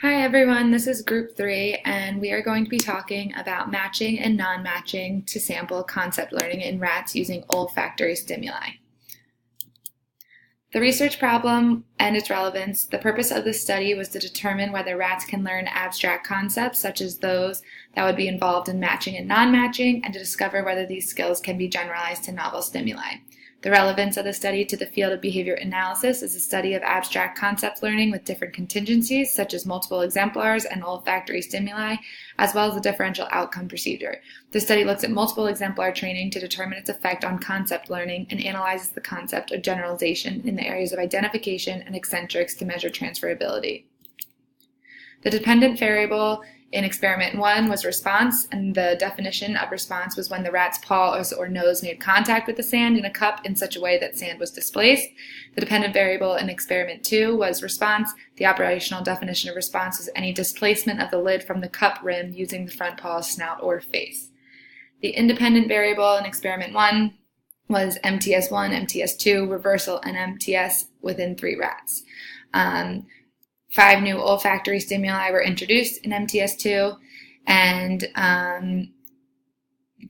Hi everyone, this is group 3 and we are going to be talking about matching and non-matching to sample concept learning in rats using olfactory stimuli. The research problem and its relevance. The purpose of this study was to determine whether rats can learn abstract concepts such as those that would be involved in matching and non-matching, and to discover whether these skills can be generalized to novel stimuli. The relevance of the study to the field of behavior analysis is the study of abstract concept learning with different contingencies, such as multiple exemplars and olfactory stimuli, as well as the differential outcome procedure. The study looks at multiple exemplar training to determine its effect on concept learning and analyzes the concept of generalization in the areas of identification and eccentrics to measure transferability. The dependent variable in experiment 1 was response, and the definition of response was when the rat's paws or nose made contact with the sand in a cup in such a way that sand was displaced. The dependent variable in experiment 2 was response. The operational definition of response was any displacement of the lid from the cup rim using the front paw, snout, or face. The independent variable in experiment 1 was MTS1, MTS2, reversal, and MTS within 3 rats. 5 new olfactory stimuli were introduced in MTS2, and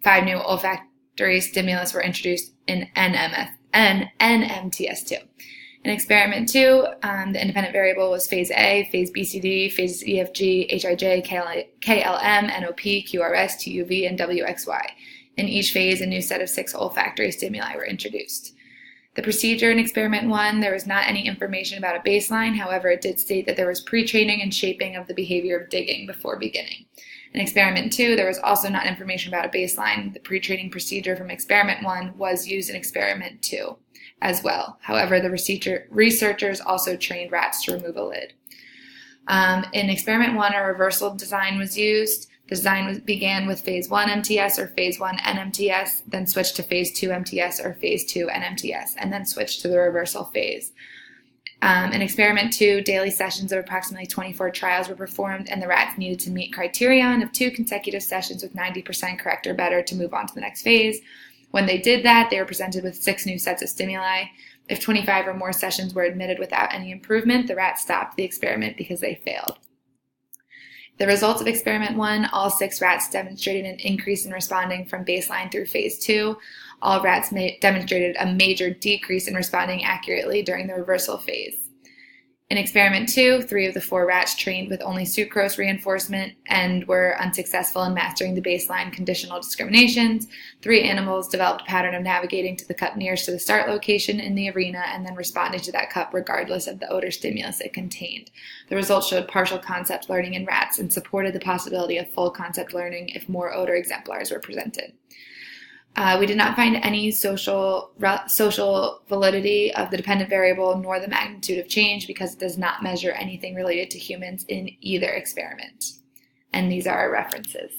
5 new olfactory stimulus were introduced in NMTS2. In experiment 2, the independent variable was phase A, phase BCD, phase EFG, HIJ, KLM, NOP, QRS, TUV, and WXY. In each phase, a new set of 6 olfactory stimuli were introduced. The procedure in experiment 1, there was not any information about a baseline. However, it did state that there was pre-training and shaping of the behavior of digging before beginning. In experiment 2, there was also not information about a baseline. The pre-training procedure from experiment 1 was used in experiment 2 as well. However, the researchers also trained rats to remove a lid. In experiment 1, a reversal design was used. The design began with phase 1 MTS or phase 1 NMTS, then switched to phase 2 MTS or phase 2 NMTS, and then switched to the reversal phase. In experiment 2, daily sessions of approximately 24 trials were performed, and the rats needed to meet criterion of 2 consecutive sessions with 90% correct or better to move on to the next phase. When they did that, they were presented with 6 new sets of stimuli. If 25 or more sessions were admitted without any improvement, the rats stopped the experiment because they failed. The results of experiment 1, all 6 rats demonstrated an increase in responding from baseline through phase 2. All rats demonstrated a major decrease in responding accurately during the reversal phase. In experiment 2, 3 of the 4 rats trained with only sucrose reinforcement and were unsuccessful in mastering the baseline conditional discriminations. 3 animals developed a pattern of navigating to the cup nearest to the start location in the arena and then responding to that cup regardless of the odor stimulus it contained. The results showed partial concept learning in rats and supported the possibility of full concept learning if more odor exemplars were presented. We did not find any social validity of the dependent variable nor the magnitude of change because it does not measure anything related to humans in either experiment. And these are our references.